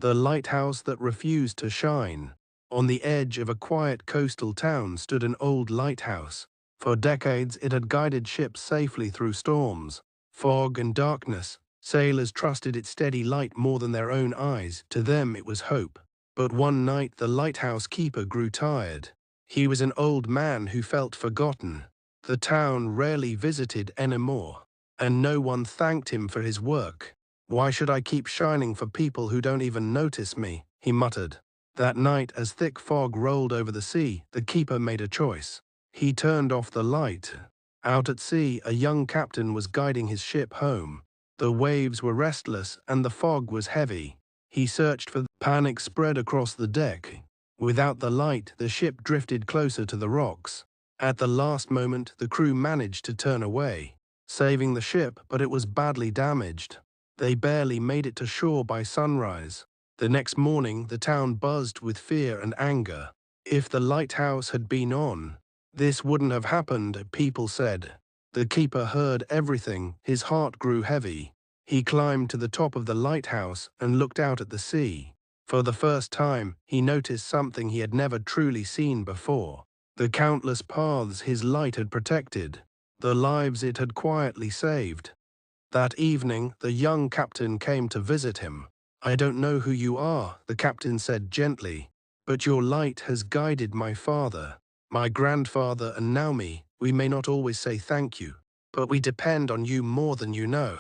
The lighthouse that refused to shine. On the edge of a quiet coastal town stood an old lighthouse. For decades it had guided ships safely through storms, fog and darkness. Sailors trusted its steady light more than their own eyes. To them it was hope. But one night the lighthouse keeper grew tired. He was an old man who felt forgotten. The town rarely visited anymore, and no one thanked him for his work. "Why should I keep shining for people who don't even notice me?" he muttered. That night, as thick fog rolled over the sea, the keeper made a choice. He turned off the light. Out at sea, a young captain was guiding his ship home. The waves were restless and the fog was heavy. He searched for panic spread across the deck. Without the light, the ship drifted closer to the rocks. At the last moment, the crew managed to turn away, saving the ship, but it was badly damaged. They barely made it to shore by sunrise. The next morning, the town buzzed with fear and anger. If the lighthouse had been on, this wouldn't have happened, people said. The keeper heard everything. His heart grew heavy. He climbed to the top of the lighthouse and looked out at the sea. For the first time, he noticed something he had never truly seen before. The countless paths his light had protected, the lives it had quietly saved. That evening, the young captain came to visit him. "I don't know who you are," the captain said gently, "but your light has guided my father, my grandfather, and now me. We may not always say thank you, but we depend on you more than you know."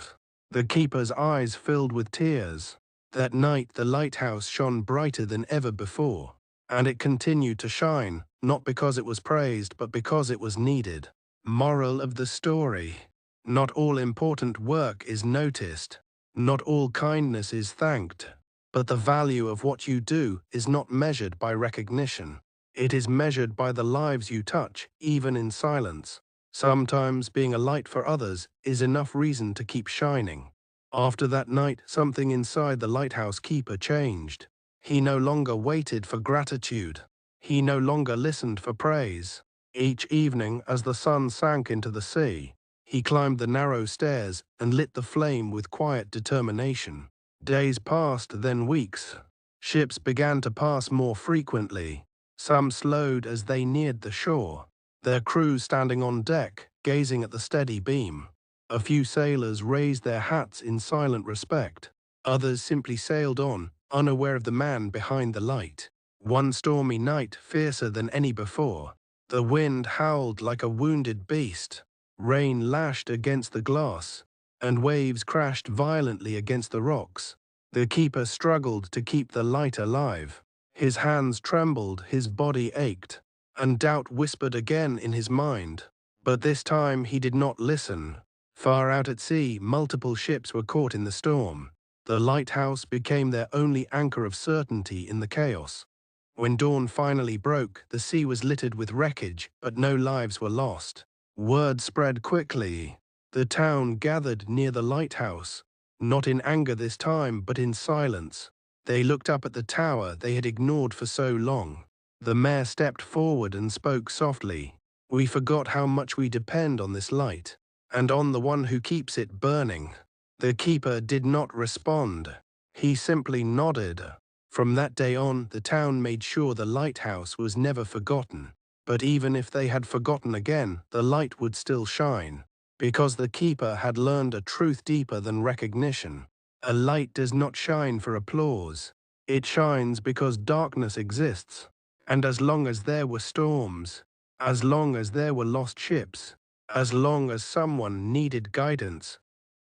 The keeper's eyes filled with tears. That night, the lighthouse shone brighter than ever before, and it continued to shine, not because it was praised, but because it was needed. Moral of the story: not all important work is noticed. Not all kindness is thanked. But the value of what you do is not measured by recognition. It is measured by the lives you touch, even in silence. Sometimes being a light for others is enough reason to keep shining. After that night, something inside the lighthouse keeper changed. He no longer waited for gratitude. He no longer listened for praise. Each evening, as the sun sank into the sea, he climbed the narrow stairs and lit the flame with quiet determination. Days passed, then weeks. Ships began to pass more frequently. Some slowed as they neared the shore, their crews standing on deck, gazing at the steady beam. A few sailors raised their hats in silent respect. Others simply sailed on, unaware of the man behind the light. One stormy night, fiercer than any before, the wind howled like a wounded beast. Rain lashed against the glass, and waves crashed violently against the rocks. The keeper struggled to keep the light alive. His hands trembled, his body ached, and doubt whispered again in his mind. But this time he did not listen. Far out at sea, multiple ships were caught in the storm. The lighthouse became their only anchor of certainty in the chaos. When dawn finally broke, the sea was littered with wreckage, but no lives were lost. Word spread quickly. The town gathered near the lighthouse, not in anger this time, but in silence. They looked up at the tower they had ignored for so long. The mayor stepped forward and spoke softly. "We forgot how much we depend on this light, and on the one who keeps it burning." The keeper did not respond. He simply nodded. From that day on, the town made sure the lighthouse was never forgotten. But even if they had forgotten again, the light would still shine, because the keeper had learned a truth deeper than recognition. A light does not shine for applause. It shines because darkness exists. And as long as there were storms, as long as there were lost ships, as long as someone needed guidance,